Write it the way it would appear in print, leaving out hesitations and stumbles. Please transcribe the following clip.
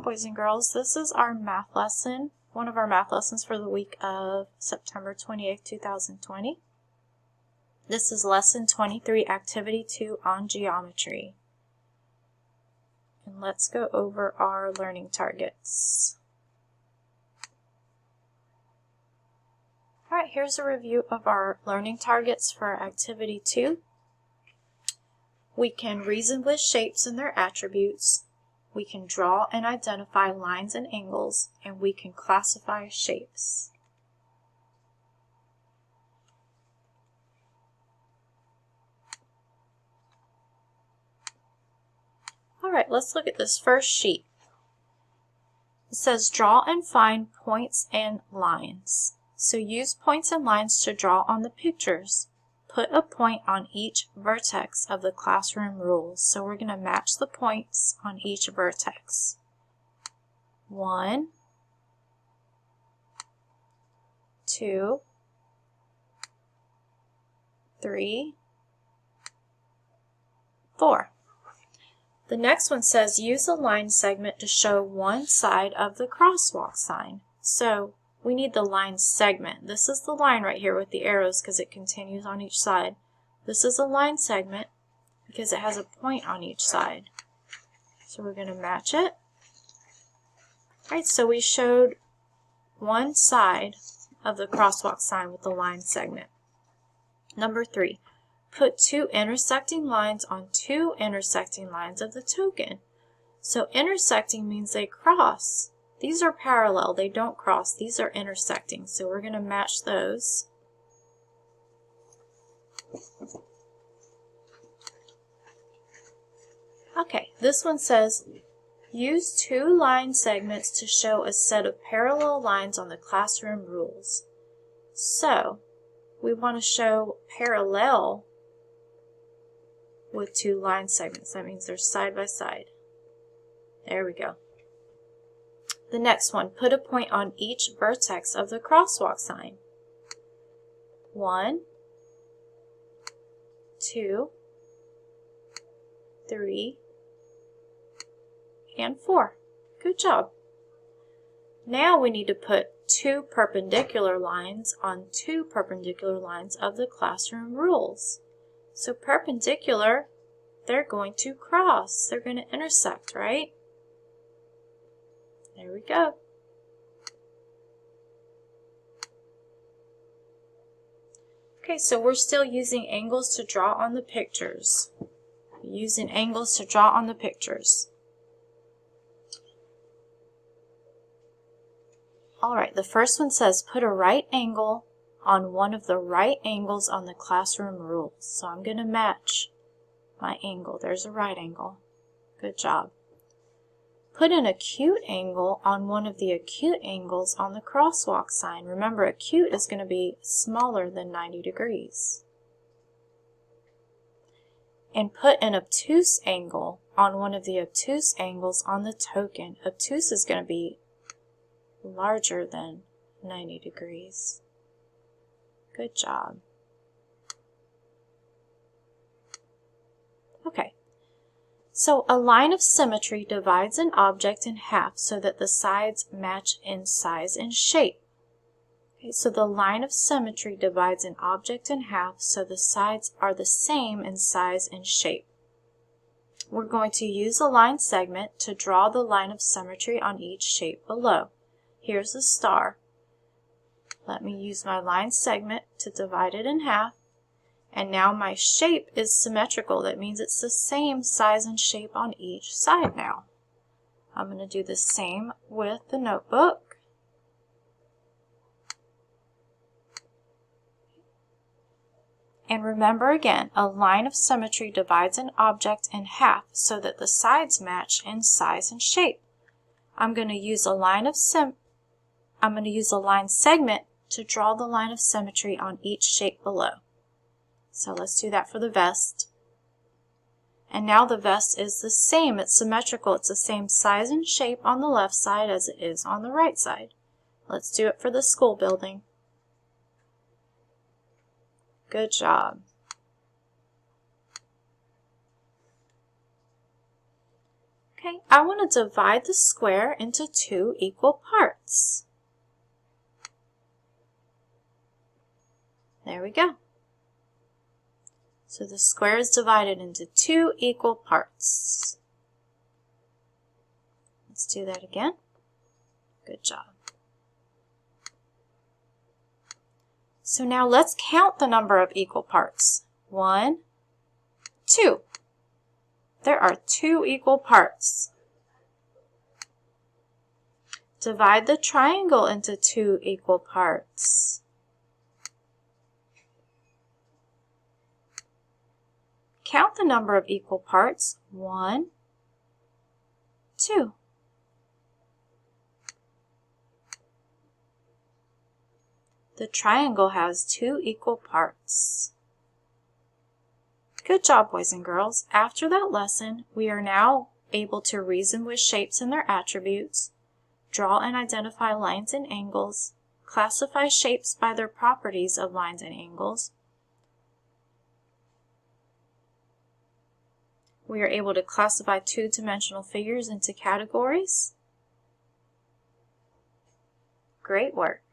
boys and girls, this is our math lesson, one of our math lessons for the week of September 28th, 2020. This is lesson 23, activity 2 on geometry. And let's go over our learning targets. Alright, here's a review of our learning targets for activity 2. We can reason with shapes and their attributes. We can draw and identify lines and angles, and we can classify shapes. Alright, let's look at this first sheet. It says draw and find points and lines. So use points and lines to draw on the pictures. Put a point on each vertex of the classroom rules. So we're going to match the points on each vertex. 1, 2, 3, 4. The next one says use a line segment to show one side of the crosswalk sign. So we need the line segment. This is the line right here with the arrows because it continues on each side. This is a line segment because it has a point on each side. So we're going to match it. Alright, so we showed one side of the crosswalk sign with the line segment. Number 3, put two intersecting lines on two intersecting lines of the token. So intersecting means they cross. These are parallel, they don't cross, these are intersecting, so we're going to match those. Okay, this one says, use two line segments to show a set of parallel lines on the classroom rules. So, we want to show parallel with two line segments. That means they're side by side. There we go. The next one, put a point on each vertex of the crosswalk sign. 1, 2, 3, and 4. Good job. Now we need to put two perpendicular lines on two perpendicular lines of the classroom rules. So perpendicular, they're going to cross. They're going to intersect, right? There we go. Okay, so we're still using angles to draw on the pictures. Using angles to draw on the pictures. Alright, the first one says put a right angle on one of the right angles on the classroom rules. So I'm going to match my angle. There's a right angle. Good job. Put an acute angle on one of the acute angles on the crosswalk sign. Remember, acute is going to be smaller than 90 degrees. And put an obtuse angle on one of the obtuse angles on the token. Obtuse is going to be larger than 90 degrees. Good job. Okay. So a line of symmetry divides an object in half so that the sides match in size and shape. Okay, so the line of symmetry divides an object in half so the sides are the same in size and shape. We're going to use a line segment to draw the line of symmetry on each shape below. Here's a star. Let me use my line segment to divide it in half. And now my shape is symmetrical. That means it's the same size and shape on each side now. I'm going to do the same with the notebook. And remember again, a line of symmetry divides an object in half so that the sides match in size and shape. I'm going to use a line segment to draw the line of symmetry on each shape below. So let's do that for the vest. And now the vest is the same. It's symmetrical. It's the same size and shape on the left side as it is on the right side. Let's do it for the school building. Good job. Okay, I want to divide the square into 2 equal parts. There we go. So the square is divided into 2 equal parts. Let's do that again. Good job. So now let's count the number of equal parts. 1, 2. There are 2 equal parts. Divide the triangle into 2 equal parts. Count the number of equal parts. 1, 2. The triangle has 2 equal parts. Good job, boys and girls. After that lesson, we are now able to reason with shapes and their attributes, draw and identify lines and angles, classify shapes by their properties of lines and angles. We are able to classify two-dimensional figures into categories. Great work.